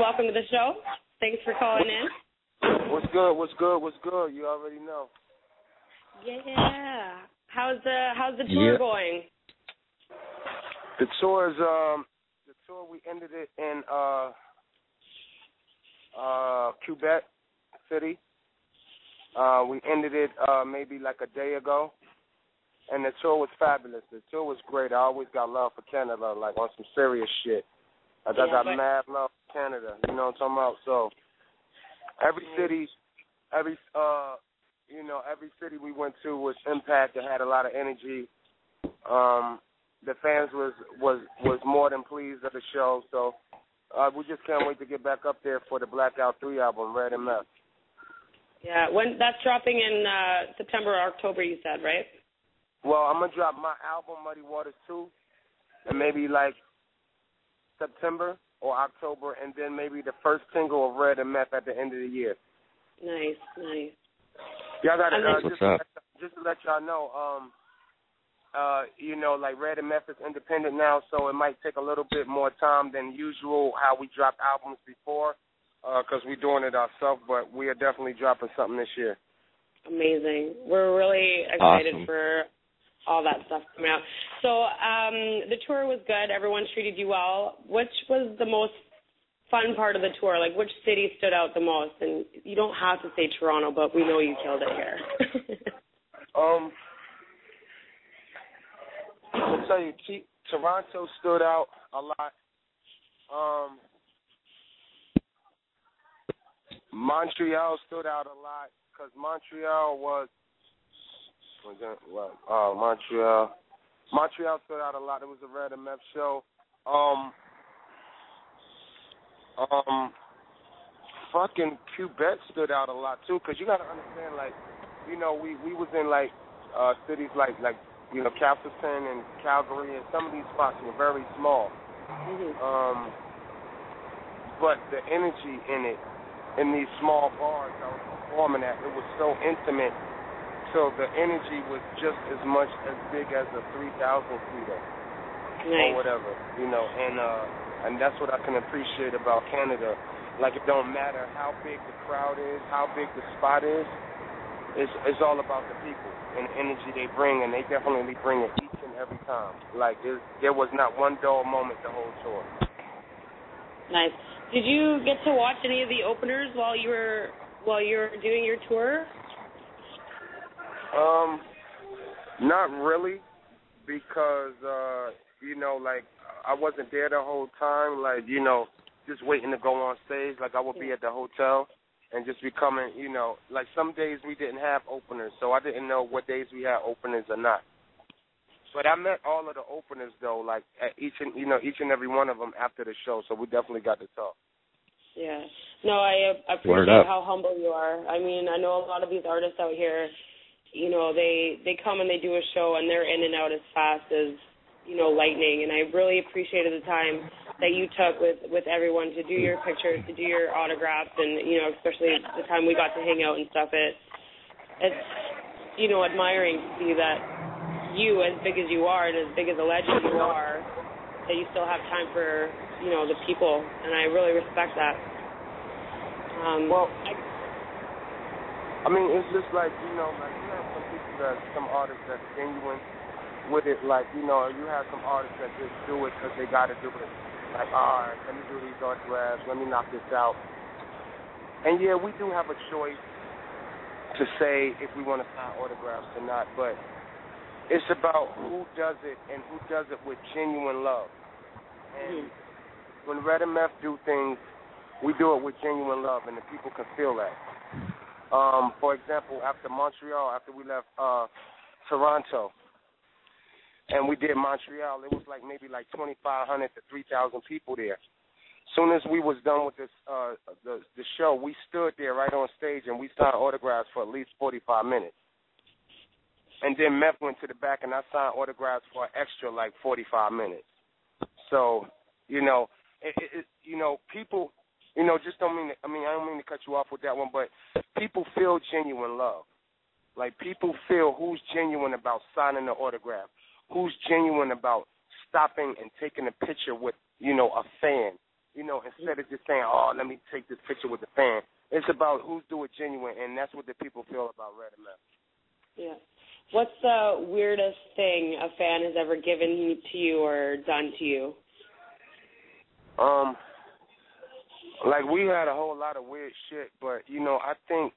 welcome to the show. Thanks for calling in. What's good? What's good? What's good? You already know. Yeah. How's the tour going? The tour we ended it in Quebec City. We ended it maybe like a day ago. And the tour was fabulous. The tour was great. I always got love for Canada, like on some serious shit. Like I got mad love for Canada. You know what I'm talking about? So every city we went to was impacted, had a lot of energy. The fans was more than pleased of the show. So we just can't wait to get back up there for the Blackout 3 album, Red and Meth. Yeah, when that's dropping in September or October, you said, right? Well, I'm going to drop my album, Muddy Waters 2, and maybe like September or October, and then maybe the first single of Red and Meth at the end of the year. Nice. Y'all got to, just to let y'all know, like Red and Meth is independent now, so it might take a little bit more time than usual how we dropped albums before, because we're doing it ourselves, but we are definitely dropping something this year. Amazing. We're really excited for all that stuff coming out. So the tour was good. Everyone treated you well. Which was the most fun part of the tour? Like, which city stood out the most? And you don't have to say Toronto, but we know you killed it here. I'll tell you, Toronto stood out a lot. Montreal stood out a lot because Montreal stood out a lot. It was a Red and Meth show. Fucking Quebec stood out a lot too, because you got to understand, like, you know, we was in like cities like you know, Castleton and Calgary, and some of these spots were very small. Mm-hmm. But the energy in these small bars I was performing at, it was so intimate. So the energy was just as much as big as a 3,000-seater or whatever, you know. And that's what I can appreciate about Canada. Like, it don't matter how big the crowd is, how big the spot is. It's all about the people and the energy they bring, and they definitely bring it each and every time. Like, there was not one dull moment the whole tour. Nice. Did you get to watch any of the openers while you were doing your tour? Not really, because, you know, like, I wasn't there the whole time, like, you know, just waiting to go on stage. Like, I would be at the hotel and just be coming, you know, like, some days we didn't have openers, so I didn't know what days we had openers or not. But I met all of the openers, though, like, at each and every one of them after the show, so we definitely got to talk. Yeah. No, I appreciate how humble you are. I mean, I know a lot of these artists out here, you know, they come and they do a show and they're in and out as fast as, you know, lightning. And I really appreciated the time that you took with everyone to do your pictures, to do your autographs, and, you know, especially the time we got to hang out and stuff. It's you know, admiring to see that you, as big as you are and as big as a legend you are, that you still have time for, you know, the people. And I really respect that. I mean, it's just like, you know, like you have some people some artists that's genuine with it. Like, you know, you have some artists that just do it because they got to do it. Like, all right, let me do these autographs, let me knock this out. And, yeah, we do have a choice to say if we want to sign autographs or not, but it's about who does it and who does it with genuine love. And when Red and Meth do things, we do it with genuine love, and the people can feel that. For example, after Montreal, after we left Toronto, and we did Montreal, it was like maybe like 2,500 to 3,000 people there. As soon as we was done with this the show, we stood there right on stage and we signed autographs for at least 45 minutes. And then Meth went to the back and I signed autographs for an extra like 45 minutes. So, you know, you know, people, you know, just don't mean to, I don't mean to cut you off with that one, but people feel genuine love. Like, people feel who's genuine about signing the autograph, who's genuine about stopping and taking a picture with, you know, a fan. instead of just saying, oh, let me take this picture with the fan. It's about who's doing genuine, and that's what the people feel about Redman. Yeah. What's the weirdest thing a fan has ever given to you or done to you? Like, we had a whole lot of weird shit, but, I think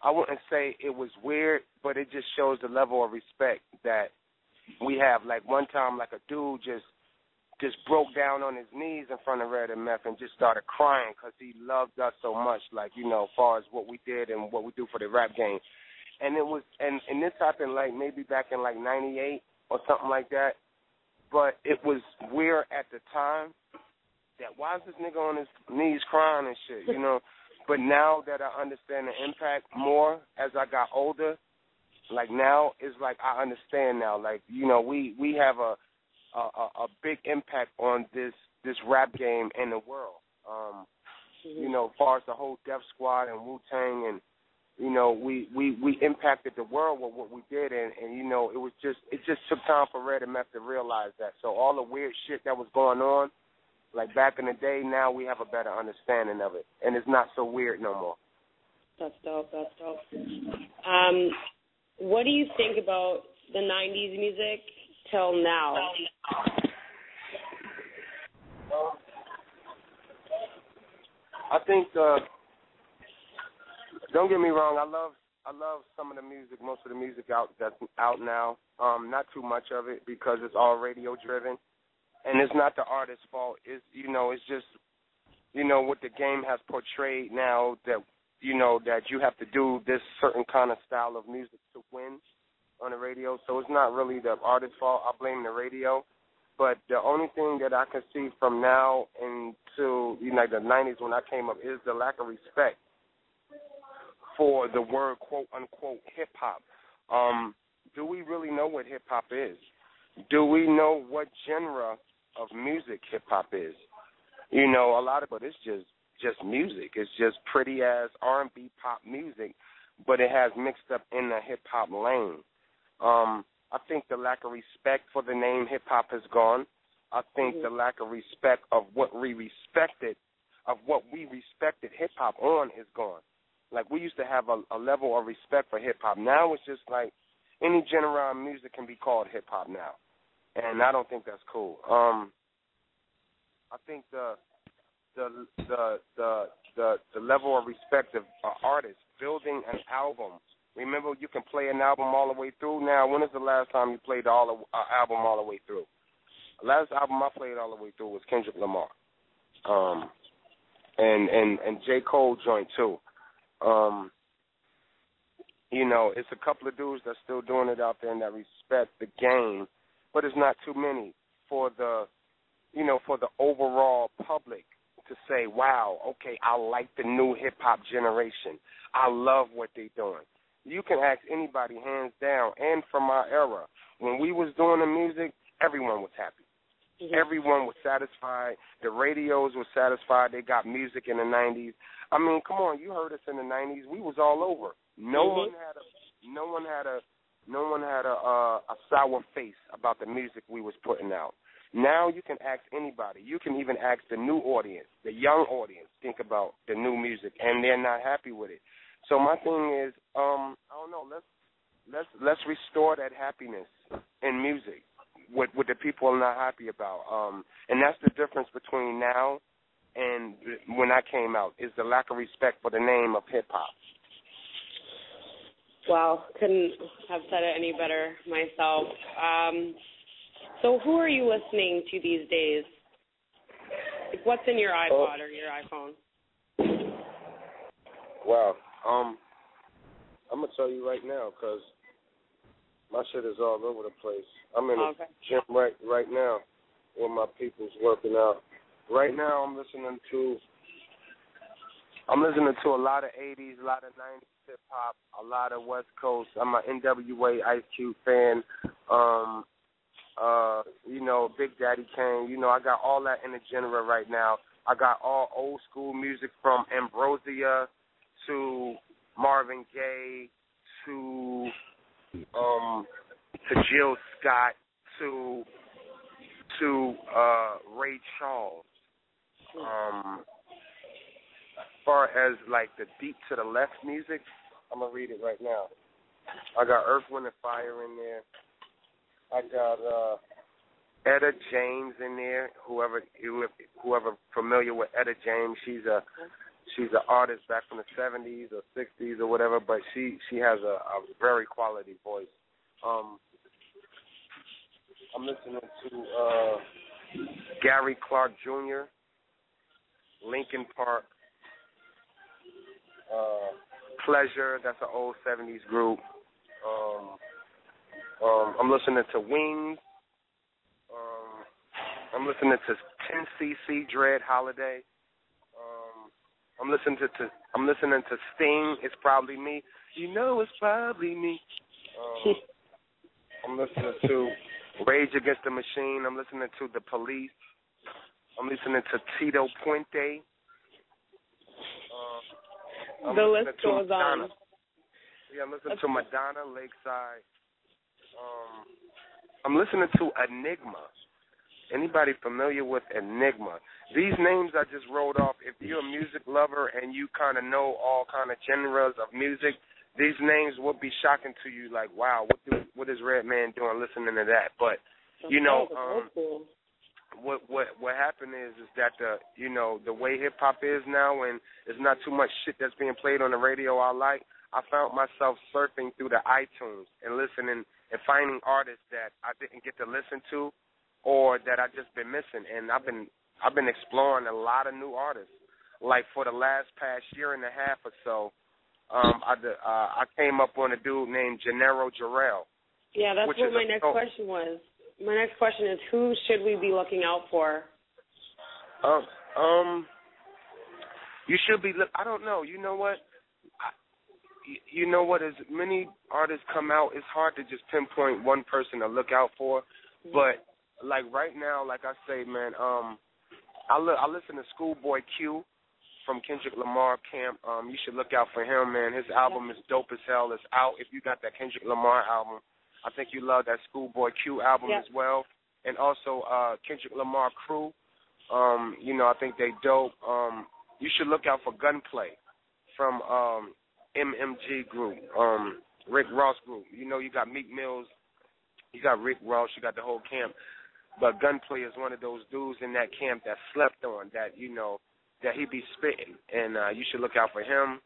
I wouldn't say it was weird, but it just shows the level of respect that we have. Like, one time, like, a dude just broke down on his knees in front of Red and Meth and just started crying because he loved us so much, like, as far as what we did and what we do for the rap game. And it was, and this happened, like, maybe back in, like, 98 or something like that. But it was weird at the time that why is this nigga on his knees crying and shit, But now that I understand the impact more as I got older, like, now it's like I understand now. Like, we have a big impact on this rap game in the world. As far as the whole Def Squad and Wu-Tang, and we impacted the world with what we did, and it just took time for Red and Meth to realize that. So all the weird shit that was going on, like back in the day, now we have a better understanding of it, and it's not so weird no more. That's dope. What do you think about the 90s music till now? I think, don't get me wrong, I love some of the music, most of the music that's out now. Not too much of it because it's all radio driven, and it's not the artist's fault. It's it's just what the game has portrayed now, that that you have to do this certain kind of style of music to win on the radio. So it's not really the artist's fault. I blame the radio. But the only thing that I can see from now into the 90s when I came up is the lack of respect for the word quote unquote hip hop. Do we really know what hip hop is? Do we know what genre of music hip hop is? A lot of it is just music. It's just pretty ass R&B pop music, but it has mixed up in the hip hop lane. I think the lack of respect for the name hip hop has gone. I think the lack of respect of what we respected hip hop on is gone. Like, we used to have a level of respect for hip hop. Now it's just like any genre of music can be called hip hop now, and I don't think that's cool. I think the level of respect of artists building an album. Remember, you can play an album all the way through. Now, when is the last time you played album all the way through? The last album I played all the way through was Kendrick Lamar, and J. Cole joint too. It's a couple of dudes that's still doing it out there and that respect the game, but it's not too many for the overall public to say, wow, okay, I like the new hip-hop generation. I love what they're doing. You can ask anybody, hands down, and from our era, when we was doing the music, everyone was happy. Mm-hmm. Everyone was satisfied. The radios were satisfied. They got music in the 90s. I mean, come on, you heard us in the 90s. We was all over. No one had a sour face about the music we was putting out. Now you can ask anybody. You can even ask the new audience, the young audience, think about the new music, and they're not happy with it. So my thing is, I don't know. Let's restore that happiness in music. What the people are not happy about, and that's the difference between now and when I came out, is the lack of respect for the name of hip hop. Wow, couldn't have said it any better myself. So who are you listening to these days? Like, what's in your iPod or your iPhone? Wow. I'm going to tell you right now because my shit is all over the place. I'm in the gym right now where my people's working out. Right now I'm listening to a lot of 80s, a lot of 90s hip-hop, a lot of West Coast. I'm an NWA Ice Cube fan. Big Daddy Kane. I got all that in the genre right now. I got all old school music from Ambrosia to Marvin Gaye to Jill Scott to Ray Charles. As far as like the deep to the left music, I'm gonna read it right now. I got Earth, Wind, and Fire in there. I got Etta James in there. Whoever familiar with Etta James, she's an artist back from the 70s or 60s or whatever, but she has a very quality voice. I'm listening to Gary Clark Jr., Linkin Park, Pleasure, that's an old 70s group. I'm listening to Wings. I'm listening to 10cc, Dread Holiday. I'm listening to Sting, It's Probably Me. You know it's probably me. I'm listening to Rage Against the Machine. I'm listening to The Police. I'm listening to Tito Puente. The list goes on. Yeah, I'm listening to Madonna, Lakeside. I'm listening to Enigma. Anybody familiar with Enigma? These names I just rolled off, if you're a music lover and you kind of know all kind of genres of music, these names would be shocking to you, like, wow, what is Redman doing listening to that? But, you know, what happened is that the way hip hop is now, and there's not too much shit that's being played on the radio I found myself surfing through the iTunes and listening and finding artists that I didn't get to listen to or that I just been missing. And I've been exploring a lot of new artists. Like for the past year and a half or so, I came up on a dude named Gennaro Jarrell. Yeah, that's what my next question was. My next question is, who should we be looking out for? You should be. I don't know. You know what? As many artists come out, it's hard to just pinpoint one person to look out for. Mm-hmm. But like right now, like I say, man, I listen to Schoolboy Q from Kendrick Lamar camp. You should look out for him, man. His album is dope as hell. It's out. If you got that Kendrick Lamar album, I think you love that Schoolboy Q album as well. And also Kendrick Lamar Crew. I think they dope. You should look out for Gunplay from MMG Group, Rick Ross Group. You got Meek Mills, you got Rick Ross, you got the whole camp. But Gunplay is one of those dudes in that camp that slept on, that he be spitting. And you should look out for him.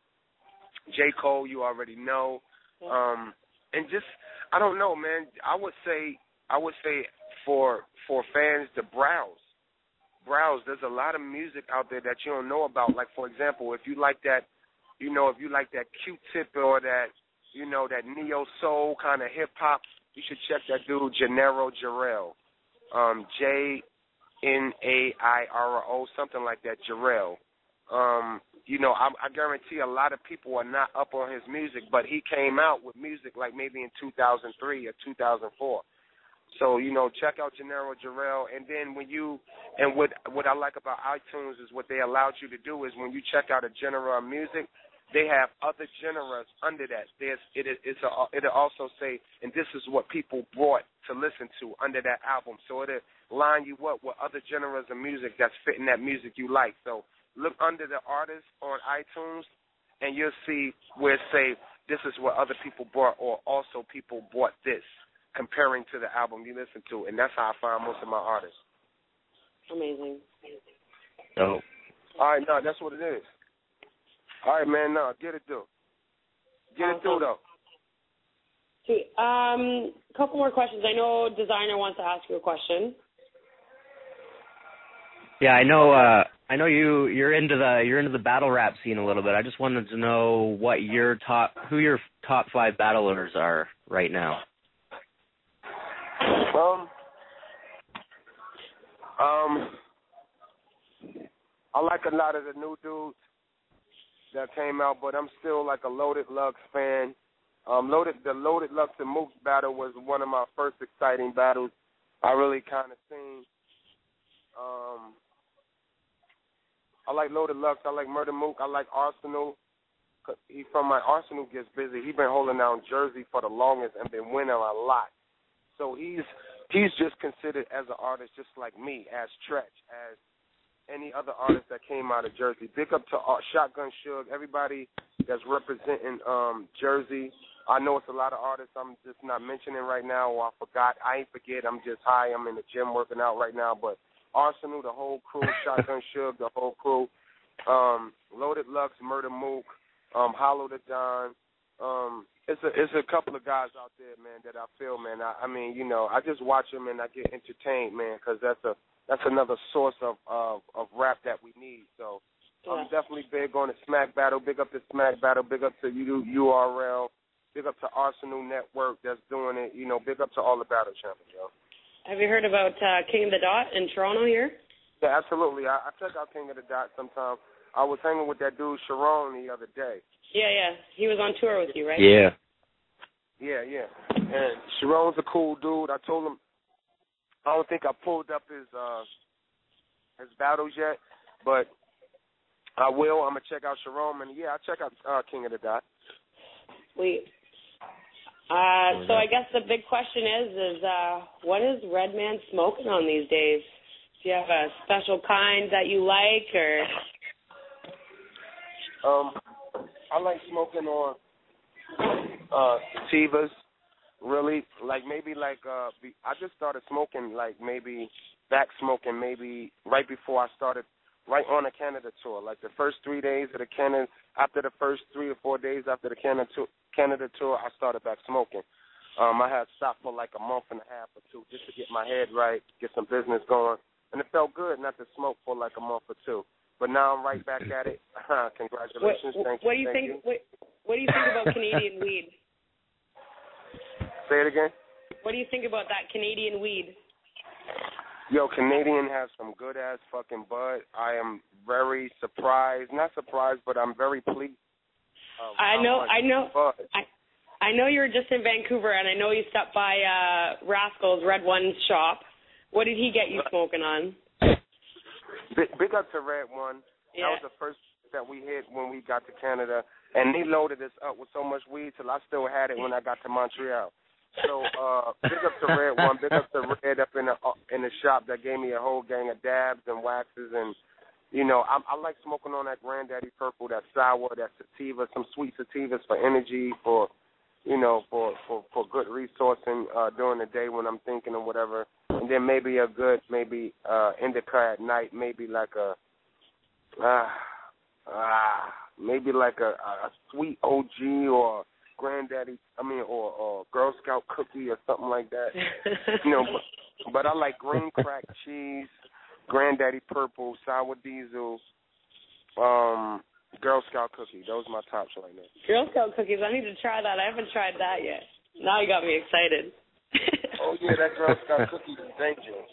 J. Cole, you already know. And just, I don't know, man. I would say for fans to browse. There's a lot of music out there that you don't know about. Like, for example, if you like that, Q-Tip or that, that neo soul kind of hip hop, you should check that dude Gennaro Jarrell, Jnairo, something like that, Jarrell. I guarantee a lot of people are not up on his music, but he came out with music like maybe in 2003 or 2004. So, check out Gennaro Jarrell. And then what I like about iTunes is what they allowed you to do is when you check out a genre of music, they have other genres under that. It'll also say, and this is what people brought to listen to under that album. So it'll line you up with other genres of music that's fitting that music you like. So look under the artist on iTunes, and you'll see where it say, this is what other people bought, or also people bought this, comparing to the album you listen to. And that's how I find most of my artists. Amazing. Oh. All right, no, that's what it is. All right, man, no, get it through. Get it through, though. See, a couple more questions. I know Designer wants to ask you a question. Yeah, I know you're into the battle rap scene a little bit. I just wanted to know who your top 5 battlers are right now. I like a lot of the new dudes that came out, but I'm still like a Loaded Lux fan. The Loaded Lux and Mook battle was one of my first exciting battles I really kind of seen. I like Loaded Lux. I like Murder Mook. I like Arsenal. He from my Arsenal gets busy. He's been holding down Jersey for the longest and been winning a lot. So he's just considered as an artist just like me, as Tretch, as any other artists that came out of Jersey. Big up to Shotgun Suge, everybody that's representing Jersey. I know it's a lot of artists I'm just not mentioning right now, or I forgot. I ain't forget. I'm just high. I'm in the gym working out right now. But Arsenal, the whole crew, Shotgun Suge, the whole crew, Loaded Lux, Murder Mook, Hollow the Don. It's a couple of guys out there, man, that I feel, man. I mean, you know, I just watch them and I get entertained, man, because that's another source of rap that we need. So I'm definitely big on the Smack Battle. Big up to Smack Battle. Big up to URL. Big up to Arsenal Network that's doing it. You know, big up to all the battle champions, yo. Have you heard about King of the Dot in Toronto here? Yeah, absolutely. I check out King of the Dot sometime. I was hanging with that dude Sharon the other day. Yeah. He was on tour with you, right? Yeah. Yeah. And Sharon's a cool dude. I told him I don't think I pulled up his battles yet, but I will. I'm gonna check out Sharon, and I check out King of the Dot. Sweet. So I guess the big question is what is Redman smoking on these days? Do you have a special kind that you like, or? I like smoking on sativas. Really, like maybe like I just started smoking like maybe back smoking maybe right before I started right on the Canada tour. Like the first 3 days of the Canada, after the first 3 or 4 days after the Canada tour, I started back smoking. I had stopped for like a month and a half or two just to get my head right, get some business going, and it felt good not to smoke for like a month or two. But now I'm right back at it. Congratulations, thank you. What do you think? What do you think about Canadian weed? Say it again. What do you think about that Canadian weed? Yo, Canadian has some good ass fucking bud. I am very surprised. Not surprised, but I'm very pleased. I know you were just in Vancouver, and I know you stopped by Rascal's Red One's shop. What did he get you smoking on? Big up to Red One. Yeah. That was the first that we hit when we got to Canada, and he loaded us up with so much weed till I still had it when I got to Montreal. So big up to Red One. Big up to Red up in the shop that gave me a whole gang of dabs and waxes, and you know I like smoking on that Granddaddy Purple, that sour, that sativa, some sweet sativas for energy, for for good resourcing during the day when I'm thinking or whatever. And then maybe a good indica at night, maybe like a sweet OG or Granddaddy, or Girl Scout cookie or something like that. But I like green crack cheese, Granddaddy Purple, sour diesel, Girl Scout cookie. Those are my tops right now. Girl Scout cookies, I need to try that. I haven't tried that yet. Now you got me excited. Oh, yeah, that Girl Scout cookie is dangerous.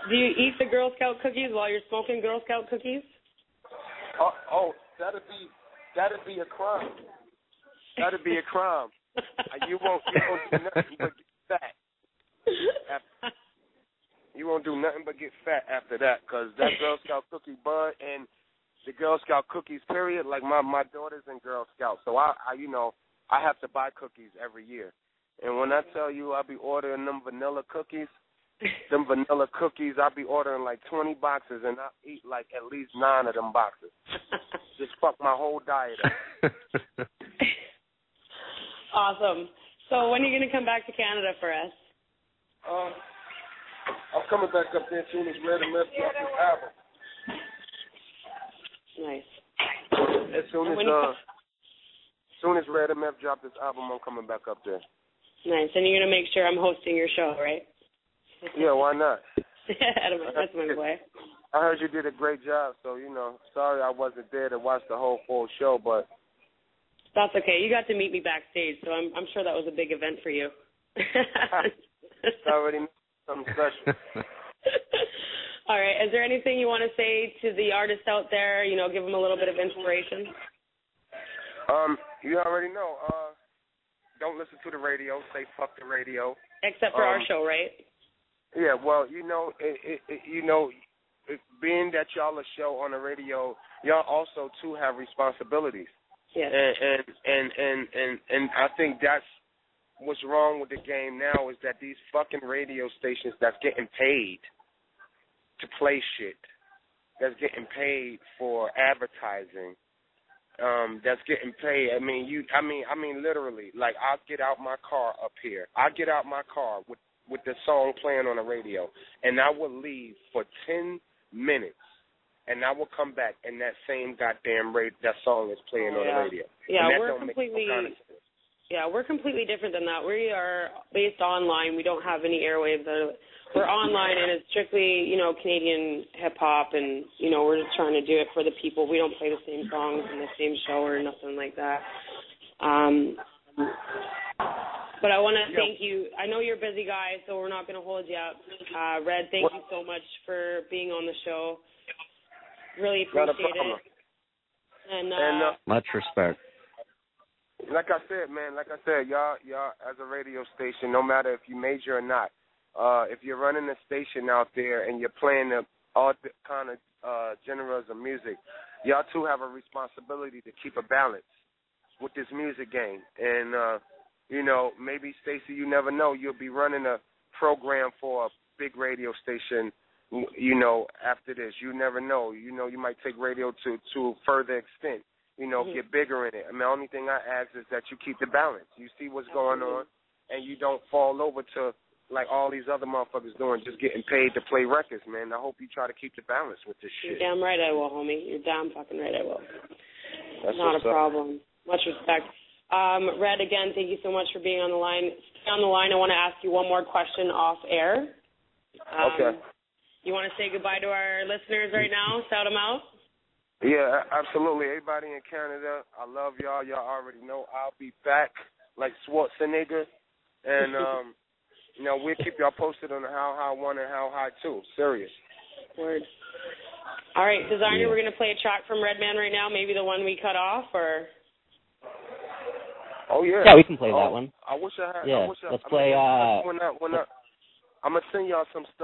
Do you eat the Girl Scout cookies while you're smoking Girl Scout cookies? That'd be a crime. That'd be a crime. You won't do nothing but get fat. You won't do nothing but get fat after that, because that Girl Scout cookie bud and the Girl Scout cookies, period, like my daughter's in Girl Scout, so I have to buy cookies every year. And when I tell you I be ordering them vanilla cookies, I be ordering like 20 boxes, and I eat like at least 9 of them boxes. Just fuck my whole diet up. Awesome. So when are you going to come back to Canada for us? I'm coming back up there as soon as Red and Meth drop this album. Nice. As soon as Red and Meth drop this album, I'm coming back up there. Nice. And you're going to make sure I'm hosting your show, right? Yeah, why not? That's my boy. I heard you did a great job, so, sorry I wasn't there to watch the whole full show, but... That's okay. You got to meet me backstage, so I'm sure that was a big event for you. It's already something special. All right. Is there anything you want to say to the artists out there, give them a little bit of inspiration? You already know. Don't listen to the radio. Say fuck the radio. Except for our show, right? Yeah, well, being that y'all a show on the radio, y'all also too have responsibilities. Yeah. And I think that's what's wrong with the game now, is that these fucking radio stations that's getting paid to play shit that's getting paid for advertising. That's getting paid. I mean, literally. Like, I'll get out my car up here. I get out my car with the song playing on the radio, and I will leave for 10 minutes, and I will come back, and that same goddamn that song is playing on the radio. Yeah, we're completely different than that. We are based online. We don't have any airwaves. We're online, and it's strictly, you know, Canadian hip-hop, and, you know, we're just trying to do it for the people. We don't play the same songs in the same show or nothing like that. But I want to thank you. I know you're a busy guy, so we're not going to hold you up. Red, thank you so much for being on the show. Really appreciate it. And much respect. Like I said, y'all as a radio station, no matter if you major or not, if you're running a station out there and you're playing all kind of genres of music, y'all too have a responsibility to keep a balance with this music game. And, you know, maybe, Stacey, you never know, you'll be running a program for a big radio station, you know, after this. You never know. You know, you might take radio to a further extent, you know, get bigger in it. I mean, the only thing I ask is that you keep the balance. You see what's going on, and you don't fall over to, like all these other motherfuckers doing, just getting paid to play records, man. I hope you try to keep the balance with this shit. You're damn right I will, homie. You're damn fucking right I will. That's not a problem. Much respect. Red, again, thank you so much for being on the line. Stay on the line. I want to ask you one more question off air. Okay. You want to say goodbye to our listeners right now? Shout them out? Yeah, absolutely. Everybody in Canada, I love y'all. Y'all already know I'll be back like Schwarzenegger. And, you know, we'll keep y'all posted on the How High 1 and How High 2. Serious. Word. All right, Designer, we're going to play a track from Redman right now, maybe the one we cut off, or... Oh, yeah. Yeah, we can play that one. I wish I had... Yeah, let's play... I'm going to send y'all some stuff.